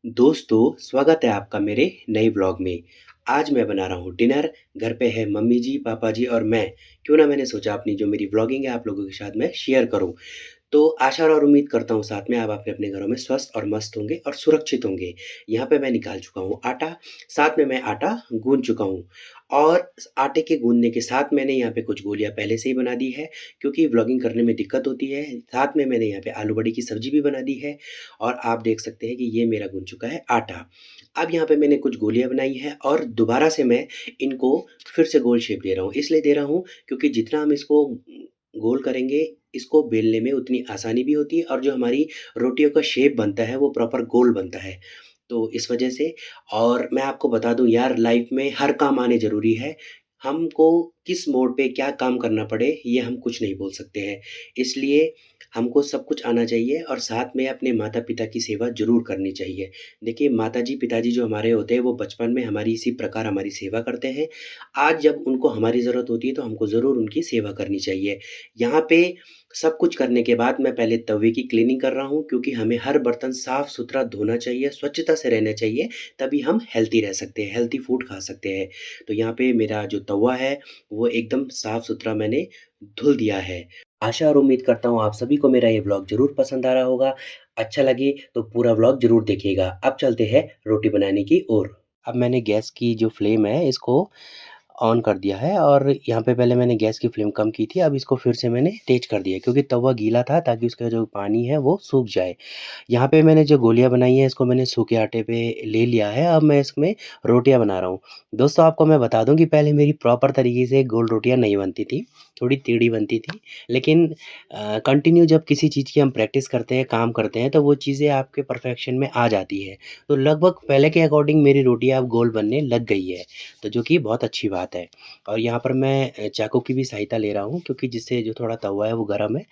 दोस्तों, स्वागत है आपका मेरे नए व्लॉग में। आज मैं बना रहा हूँ डिनर, घर पे है मम्मी जी, पापा जी और मैं। क्यों ना मैंने सोचा अपनी जो मेरी व्लॉगिंग है आप लोगों के साथ मैं शेयर करूँ। तो आशा और उम्मीद करता हूँ साथ में आप अपने-अपने घरों में स्वस्थ और मस्त होंगे और सुरक्षित होंगे। यहाँ पे मैं निकाल चुका हूँ आटा, साथ में मैं आटा गूँध चुका हूँ और इस आटे के गूँधने के साथ मैंने यहाँ पे कुछ गोलियाँ पहले से ही बना दी है, क्योंकि व्लॉगिंग करने में दिक्कत होती है। साथ में मैंने यहाँ पे आलू बड़ी की सब्ज़ी भी बना दी है और आप देख सकते हैं कि ये मेरा गूँध चुका है आटा। अब यहाँ पे मैंने कुछ गोलियाँ बनाई हैं और दोबारा से मैं इनको फिर से गोल शेप दे रहा हूँ। इसलिए दे रहा हूँ क्योंकि जितना हम इसको गोल करेंगे, इसको बेलने में उतनी आसानी भी होती है और जो हमारी रोटियों का शेप बनता है, वो प्रॉपर गोल बनता है। तो इस वजह से और मैं आपको बता दूँ यार लाइफ़ में हर काम आने ज़रूरी है। हमको किस मोड़ पे क्या काम करना पड़े, ये हम कुछ नहीं बोल सकते हैं। इसलिए हमको सब कुछ आना चाहिए और साथ में अपने माता-पिता की सेवा ज़रूर करनी चाहिए। देखिए माताजी, पिताजी जो हमारे होते हैं, वो बचपन में हमारी इसी प्रकार हमारी सेवा करते हैं। आज जब उनको हमारी ज़रूरत होती है, तो हमको ज़रूर उनकी सेवा करनी चाहिए। यहाँ पे सब कुछ करने के बाद मैं पहले तवे की क्लीनिंग कर रहा हूँ क्योंकि हमें हर बर्तन साफ-सुथरा धोना चाहिए, स्वच्छता से रहना चाहिए, तभी हम हेल्दी रह सकते हैं, हेल्दी फूड खा सकते हैं। तो यहाँ पे मेरा जो तवा है, वो एकदम साफ-सुथरा मैंने धुल दिया है। आशा और उम्मीद करता हूँ आप सभी को मेरा ये व्लॉग ज़रूर पसंद आ रहा होगा। अच्छा लगे तो पूरा व्लॉग ज़रूर देखिएगा। अब चलते हैं रोटी बनाने की ओर। अब मैंने गैस की जो फ्लेम है इसको ऑन कर दिया है और यहाँ पे पहले मैंने गैस की फ्लेम कम की थी, अब इसको फिर से मैंने तेज़ कर दिया है क्योंकि तवा गीला था ताकि उसका जो पानी है वो सूख जाए। यहाँ पे मैंने जो गोलियाँ बनाई हैं इसको मैंने सूखे आटे पे ले लिया है, अब मैं इसमें रोटियाँ बना रहा हूँ। दोस्तों आपको मैं बता दूँ कि पहले मेरी प्रॉपर तरीके से गोल रोटियाँ नहीं बनती थी, थोड़ी टेढ़ी बनती थी। लेकिन कंटिन्यू जब किसी चीज़ की हम प्रैक्टिस करते हैं, काम करते हैं तो वो चीज़ें आपके परफेक्शन में आ जाती है। तो लगभग पहले के अकॉर्डिंग मेरी रोटियाँ अब गोल बनने लग गई है, तो जो कि बहुत अच्छी बात है। और यहाँ पर मैं चाकू की भी सहायता ले रहा हूँ क्योंकि जिससे जो थोड़ा तवा है वो गरम है,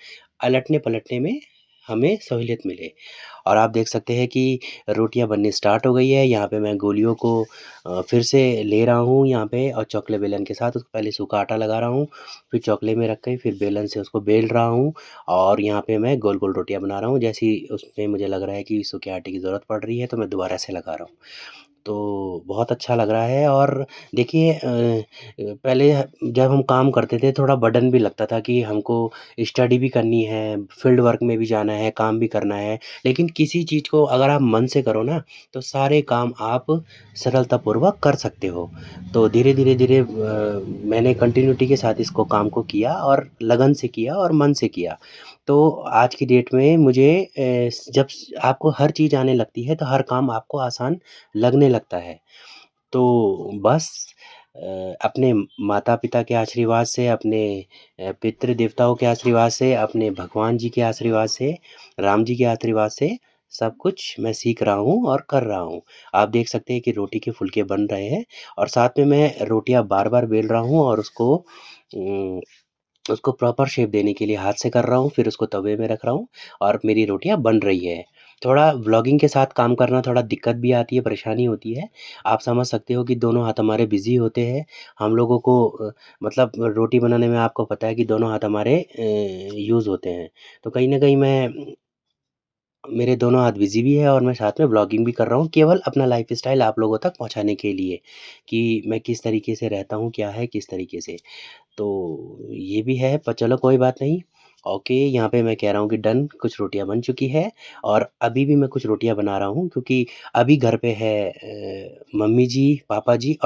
पलटने में हमें सहूलियत मिले। और आप देख सकते हैं कि रोटियाँ बननी स्टार्ट हो गई है। यहाँ पे मैं गोलियों को फिर से ले रहा हूँ यहाँ पे और चकले बेलन के साथ उसको पहले सूखा आटा लगा रहा हूँ, फिर चकले में रख के फिर बेलन से उसको बेल रहा हूँ और यहाँ पे मैं गोल-गोल रोटियाँ बना रहा हूँ। जैसी उसमें मुझे लग रहा है कि सूखे आटे की ज़रूरत पड़ रही है तो मैं दोबारा से लगा रहा हूँ। तो बहुत अच्छा लग रहा है और देखिए पहले जब हम काम करते थे थोड़ा बर्डन भी लगता था कि हमको स्टडी भी करनी है, फील्ड वर्क में भी जाना है, काम भी करना है। लेकिन किसी चीज़ को अगर आप मन से करो ना, तो सारे काम आप सरलतापूर्वक कर सकते हो। तो धीरे-धीरे मैंने कंटिन्यूटी के साथ इसको काम को किया और लगन से किया और मन से किया। तो आज की डेट में मुझे जब आपको हर चीज़ आने लगती है, तो हर काम आपको आसान लगने लगता है। तो बस अपने माता-पिता के आशीर्वाद से, अपने पितृ देवताओं के आशीर्वाद से, अपने भगवान जी के आशीर्वाद से, राम जी के आशीर्वाद से सब कुछ मैं सीख रहा हूँ और कर रहा हूँ। आप देख सकते हैं कि रोटी के फुलके बन रहे हैं और साथ में मैं रोटियाँ बार-बार बेल रहा हूँ और उम, उसको प्रॉपर शेप देने के लिए हाथ से कर रहा हूँ, फिर उसको तवे में रख रहा हूँ और मेरी रोटियाँ बन रही है। थोड़ा व्लॉगिंग के साथ काम करना थोड़ा दिक्कत भी आती है, परेशानी होती है। आप समझ सकते हो कि दोनों हाथ हमारे बिज़ी होते हैं। हम लोगों को मतलब रोटी बनाने में आपको पता है कि दोनों हाथ हमारे यूज़ होते हैं। तो कहीं न कहीं मैं मेरे दोनों हाथ बिज़ी भी है और मैं साथ में व्लॉगिंग भी कर रहा हूँ, केवल अपना लाइफ़स्टाइल आप लोगों तक पहुँचाने के लिए, कि मैं किस तरीके से रहता हूँ, क्या है, किस तरीके से। तो ये भी है पर चलो कोई बात नहीं। ओके, यहाँ पे मैं कह रहा हूँ कि डन कुछ रोटियाँ बन चुकी है और अभी भी मैं कुछ रोटियाँ बना रहा हूँ क्योंकि अभी घर पे है मम्मी जी, पापा जी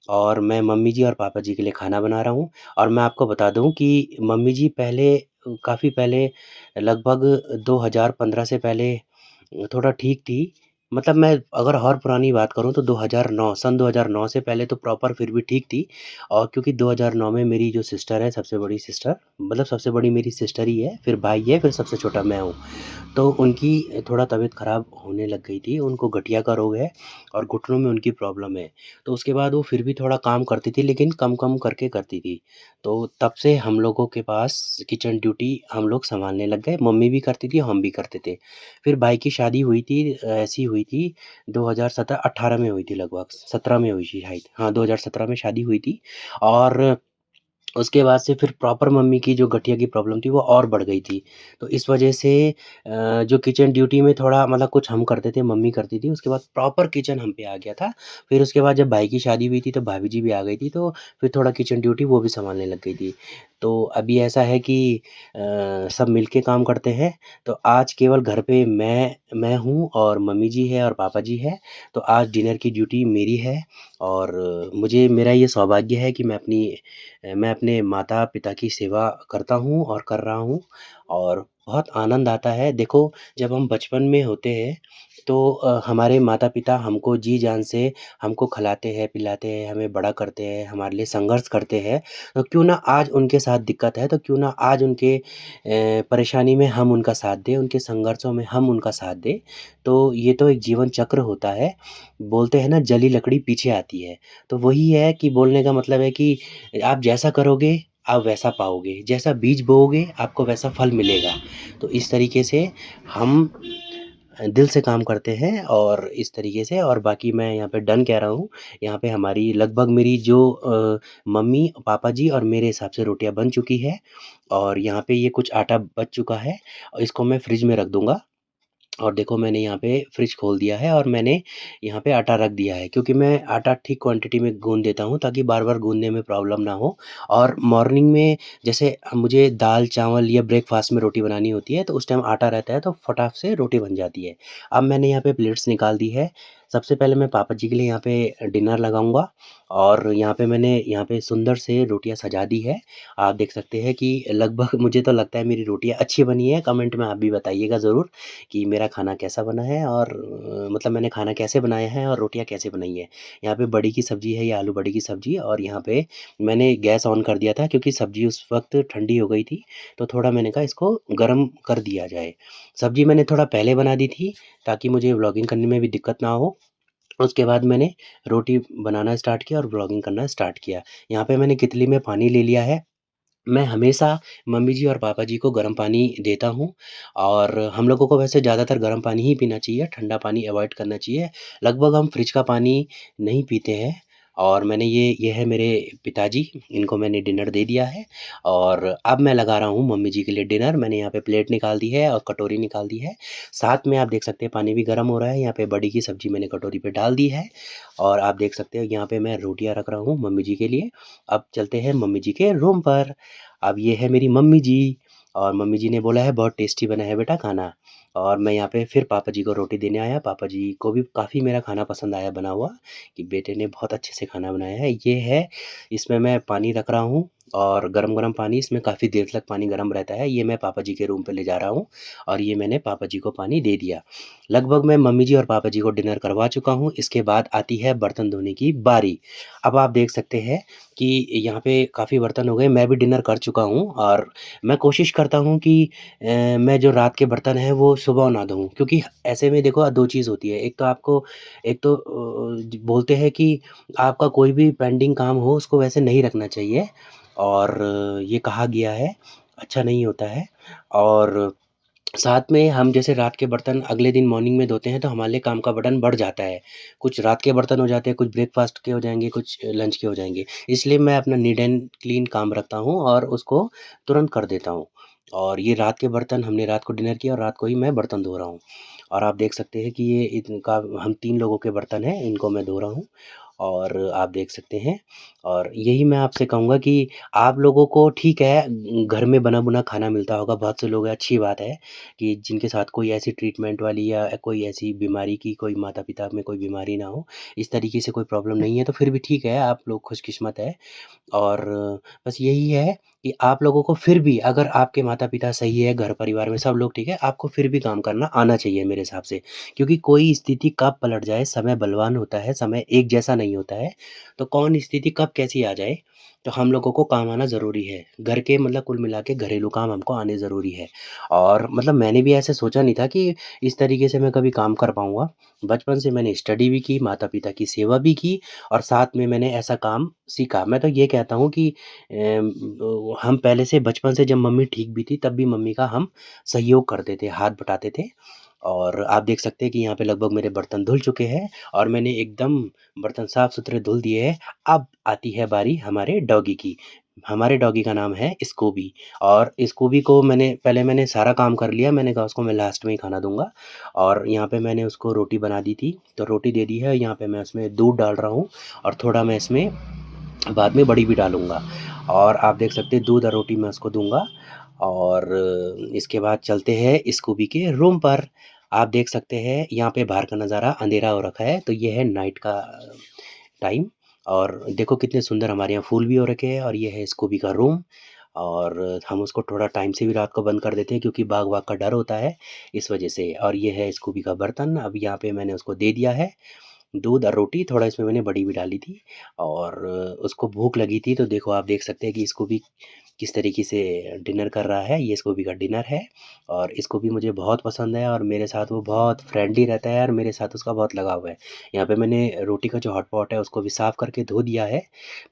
और मैं मम्मी जी और पापा जी के लिए खाना बना रहा हूँ और मैं आपको बता दूँ कि मम्मी जी पहले काफ़ी पहले लगभग 2015 से पहले थोड़ा ठीक थी। मतलब मैं अगर और पुरानी बात करूँ तो 2009 सन 2009 से पहले तो प्रॉपर फिर भी ठीक थी और क्योंकि 2009 में मेरी जो सिस्टर है सबसे बड़ी सिस्टर मतलब सबसे बड़ी मेरी सिस्टर ही है, फिर भाई है, फिर सबसे छोटा मैं हूँ। तो उनकी थोड़ा तबीयत ख़राब होने लग गई थी, उनको गठिया का रोग है और घुटनों में उनकी प्रॉब्लम है। तो उसके बाद वो फिर भी थोड़ा काम करती थी लेकिन कम-कम करके करती थी। तो तब से हम लोगों के पास किचन ड्यूटी हम लोग सँभालने लग गए, मम्मी भी करती थी, हम भी करते थे। फिर भाई की शादी हुई थी ऐसी हुई थी 2017-18 में हुई थी लगभग, 17 में हुई थी शायद। हाँ, 2017 में शादी हुई थी और उसके बाद से फिर प्रॉपर मम्मी की जो गठिया की प्रॉब्लम थी वो और बढ़ गई थी। तो इस वजह से जो किचन ड्यूटी में थोड़ा मतलब कुछ हम करते थे, मम्मी करती थी, उसके बाद प्रॉपर किचन हम पे आ गया था। फिर उसके बाद जब भाई की शादी हुई थी तो भाभी जी भी आ गई थी, तो फिर थोड़ा किचन ड्यूटी वो भी सँभालने लग गई थी। तो अभी ऐसा है कि सब मिल के काम करते हैं, तो आज केवल घर पे मैं हूँ और मम्मी जी है और पापा जी हैं। तो आज डिनर की ड्यूटी मेरी है और मुझे मेरा ये सौभाग्य है कि मैं अपने माता-पिता की सेवा करता हूँ और कर रहा हूँ और बहुत आनंद आता है। देखो, जब हम बचपन में होते हैं, तो हमारे माता-पिता हमको जी-जान से हमको खिलाते हैं, पिलाते हैं, हमें बड़ा करते हैं, हमारे लिए संघर्ष करते हैं। तो क्यों ना आज उनके साथ दिक्कत है, तो क्यों ना आज उनके परेशानी में हम उनका साथ दें, उनके संघर्षों में हम उनका साथ दें। तो ये तो एक जीवन चक्र होता है। बोलते हैं ना, जली लकड़ी पीछे आती है। तो वही है कि बोलने का मतलब है कि आप जैसा करोगे, आप वैसा पाओगे। जैसा बीज बोओगे, आपको वैसा फल मिलेगा। तो इस तरीके से हम दिल से काम करते हैं और इस तरीके से और बाकी मैं यहाँ पे डन कह रहा हूँ। यहाँ पे हमारी लगभग मेरी जो मम्मी, पापा जी और मेरे हिसाब से रोटियाँ बन चुकी है और यहाँ पे ये कुछ आटा बच चुका है और इसको मैं फ्रिज में रख दूँगा। और देखो, मैंने यहाँ पे फ्रिज खोल दिया है और मैंने यहाँ पे आटा रख दिया है, क्योंकि मैं आटा ठीक क्वांटिटी में गूँध देता हूँ ताकि बार-बार गूँधने में प्रॉब्लम ना हो। और मॉर्निंग में जैसे मुझे दाल-चावल या ब्रेकफ़ास्ट में रोटी बनानी होती है, तो उस टाइम आटा रहता है, तो फटाक से रोटी बन जाती है। अब मैंने यहाँ पे प्लेट्स निकाल दी है। सबसे पहले मैं पापा जी के लिए यहाँ पे डिनर लगाऊँगा और यहाँ पे मैंने यहाँ पे सुंदर से रोटियाँ सजा दी है। आप देख सकते हैं कि लगभग मुझे तो लगता है मेरी रोटियाँ अच्छी बनी हैं। कमेंट में आप भी बताइएगा ज़रूर कि मेरा खाना कैसा बना है और मतलब मैंने खाना कैसे बनाया है और रोटियाँ कैसे बनाई हैं। यहाँ पे बड़ी की सब्ज़ी है, ये आलू बड़ी की सब्ज़ी और यहाँ पे मैंने गैस ऑन कर दिया था क्योंकि सब्ज़ी उस वक़्त ठंडी हो गई थी, तो थोड़ा मैंने कहा इसको गरम कर दिया जाए। सब्ज़ी मैंने थोड़ा पहले बना दी थी ताकि मुझे व्लॉगिंग करने में भी दिक्कत ना हो। उसके बाद मैंने रोटी बनाना स्टार्ट किया और व्लॉगिंग करना स्टार्ट किया। यहाँ पे मैंने केतली में पानी ले लिया है। मैं हमेशा मम्मी जी और पापा जी को गर्म पानी देता हूँ और हम लोगों को वैसे ज़्यादातर गर्म पानी ही पीना चाहिए, ठंडा पानी अवॉइड करना चाहिए। लगभग हम फ्रिज का पानी नहीं पीते हैं और ये है मेरे पिताजी, इनको मैंने डिनर दे दिया है और अब मैं लगा रहा हूँ मम्मी जी के लिए डिनर। मैंने यहाँ पे प्लेट निकाल दी है और कटोरी निकाल दी है। साथ में आप देख सकते हैं पानी भी गर्म हो रहा है, यहाँ पे बड़ी की सब्ज़ी मैंने कटोरी पे डाल दी है और आप देख सकते हो यहाँ पे मैं रोटियाँ रख रहा हूँ मम्मी जी के लिए। अब चलते हैं मम्मी जी के रूम पर। अब ये है मेरी मम्मी जी और मम्मी जी ने बोला है बहुत टेस्टी बना है बेटा खाना। और मैं यहाँ पे फिर पापा जी को रोटी देने आया। पापा जी को भी काफ़ी मेरा खाना पसंद आया बना हुआ, कि बेटे ने बहुत अच्छे से खाना बनाया है। ये है, इसमें मैं पानी रख रहा हूँ और गरम-गरम पानी, इसमें काफ़ी देर तक पानी गरम रहता है। ये मैं पापा जी के रूम पे ले जा रहा हूँ और ये मैंने पापा जी को पानी दे दिया। लगभग मैं मम्मी जी और पापा जी को डिनर करवा चुका हूँ। इसके बाद आती है बर्तन धोने की बारी। अब आप देख सकते हैं कि यहाँ पे काफ़ी बर्तन हो गए, मैं भी डिनर कर चुका हूँ और मैं कोशिश करता हूँ कि मैं जो रात के बर्तन हैं वो सुबह ना धोऊँ, क्योंकि ऐसे में देखो 2 चीज़ होती है। एक तो बोलते हैं कि आपका कोई भी पेंडिंग काम हो उसको वैसे नहीं रखना चाहिए और ये कहा गया है, अच्छा नहीं होता है। और साथ में हम जैसे रात के बर्तन अगले दिन मॉर्निंग में धोते हैं तो हमारे लिए काम का बर्डन बढ़ जाता है। कुछ रात के बर्तन हो जाते हैं, कुछ ब्रेकफ़ास्ट के हो जाएँगे, कुछ लंच के हो जाएँगे। इसलिए मैं अपना नीट एंड क्लीन काम रखता हूँ और उसको तुरंत कर देता हूँ। और ये रात के बर्तन, हमने रात को डिनर किया और रात को ही मैं बर्तन धो रहा हूँ। और आप देख सकते हैं कि ये इनका हम 3 लोगों के बर्तन हैं, इनको मैं धो रहा हूँ और आप देख सकते हैं। और यही मैं आपसे कहूँगा कि आप लोगों को ठीक है, घर में बना-बुना खाना मिलता होगा, बहुत से लोग हैं, अच्छी बात है कि जिनके साथ कोई ऐसी ट्रीटमेंट वाली या कोई ऐसी बीमारी की कोई माता-पिता में कोई बीमारी ना हो, इस तरीके से कोई प्रॉब्लम नहीं है, तो फिर भी ठीक है, आप लोग खुशकिस्मत हैं। और बस यही है कि आप लोगों को फिर भी, अगर आपके माता-पिता सही है, घर परिवार में सब लोग ठीक है, आपको फिर भी काम करना आना चाहिए मेरे हिसाब से। क्योंकि कोई स्थिति कब पलट जाए, समय बलवान होता है, समय एक जैसा नहीं होता है। तो कौन स्थिति कब कैसी आ जाए, तो हम लोगों को काम आना ज़रूरी है। घर के मतलब कुल मिला के घरेलू काम हमको आने ज़रूरी है। और मतलब मैंने भी ऐसे सोचा नहीं था कि इस तरीके से मैं कभी काम कर पाऊँगा। बचपन से मैंने स्टडी भी की, माता-पिता की सेवा भी की और साथ में मैंने ऐसा काम सीखा। मैं तो ये कहता हूँ कि हम पहले से बचपन से जब मम्मी ठीक भी थी तब भी मम्मी का हम सहयोग करते थे, हाथ बटाते थे। और आप देख सकते हैं कि यहाँ पे लगभग मेरे बर्तन धुल चुके हैं और मैंने एकदम बर्तन साफ-सुथरे धुल दिए हैं। अब आती है बारी हमारे डॉगी की। हमारे डॉगी का नाम है स्कूबी और स्कूबी को मैंने सारा काम कर लिया, मैंने कहा उसको मैं लास्ट में ही खाना दूँगा और यहाँ पे मैंने उसको रोटी बना दी थी, तो रोटी दे दी है, यहाँ पे मैं उसमें दूध डाल रहा हूँ और थोड़ा मैं इसमें बाद में बड़ी भी डालूँगा और आप देख सकते हैं दूध और रोटी मैं उसको दूँगा और इसके बाद चलते हैं स्कूबी के रूम पर। आप देख सकते हैं यहाँ पे बाहर का नज़ारा अंधेरा हो रखा है, तो ये है नाइट का टाइम और देखो कितने सुंदर हमारे यहाँ फूल भी हो रखे हैं और ये है स्कूबी का रूम और हम उसको थोड़ा टाइम से भी रात को बंद कर देते हैं क्योंकि बाघ-वाघ का डर होता है, इस वजह से और ये है स्कूबी का बर्तन, अब यहाँ पे मैंने उसको दे दिया है दूध और रोटी, थोड़ा इसमें मैंने बड़ी भी डाली थी और उसको भूख लगी थी, तो देखो आप देख सकते हैं कि इसको भी किस तरीके से डिनर कर रहा है, ये इसको भी का डिनर है और इसको भी मुझे बहुत पसंद है और मेरे साथ वो बहुत फ्रेंडली रहता है और मेरे साथ उसका बहुत लगाव है। यहाँ पे मैंने रोटी का जो हॉट पॉट है उसको भी साफ़ करके धो दिया है,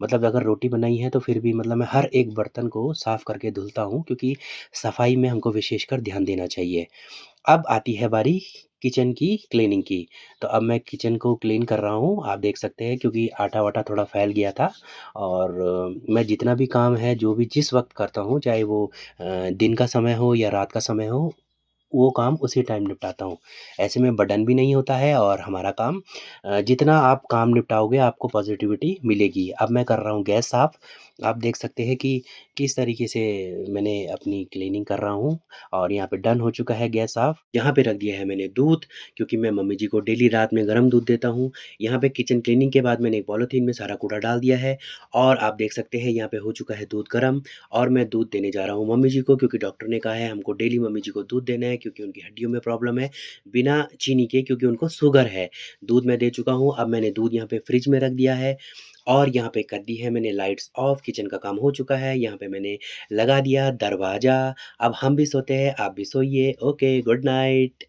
मतलब अगर रोटी बनाई है तो फिर भी मतलब मैं हर एक बर्तन को साफ़ करके धुलता हूँ क्योंकि सफाई में हमको विशेषकर ध्यान देना चाहिए। अब आती है बारी किचन की क्लीनिंग की। तो अब मैं किचन को क्लीन कर रहा हूँ। आप देख सकते हैं क्योंकि आटा-वाटा थोड़ा फैल गया था और मैं जितना भी काम है, जो भी जिस वक़्त करता हूँ, चाहे वो दिन का समय हो या रात का समय हो, वो काम उसी टाइम निपटाता हूँ। ऐसे में बर्डन भी नहीं होता है और हमारा काम जितना आप काम निपटाओगे आपको पॉज़िटिविटी मिलेगी। अब मैं कर रहा हूँ गैस साफ़। आप देख सकते हैं कि किस तरीके से मैंने अपनी क्लीनिंग कर रहा हूँ और यहाँ पे डन हो चुका है गैस साफ़। यहाँ पे रख दिया है मैंने दूध क्योंकि मैं मम्मी जी को डेली रात में गरम दूध देता हूँ। यहाँ पे किचन क्लीनिंग के बाद मैंने एक पॉलीथीन में सारा कूड़ा डाल दिया है और आप देख सकते हैं यहाँ पे हो चुका है दूध गरम और मैं दूध देने जा रहा हूँ मम्मी जी को क्योंकि डॉक्टर ने कहा है हमको डेली मम्मी जी को दूध देना है क्योंकि उनकी हड्डियों में प्रॉब्लम है, बिना चीनी के क्योंकि उनको शुगर है। दूध मैं दे चुका हूँ, अब मैंने दूध यहाँ पे फ्रिज में रख दिया है और यहाँ पे कर दी है मैंने लाइट्स ऑफ, किचन का काम हो चुका है। यहाँ पे मैंने लगा दिया दरवाज़ा, अब हम भी सोते हैं, आप भी सोइए। Okay, good night.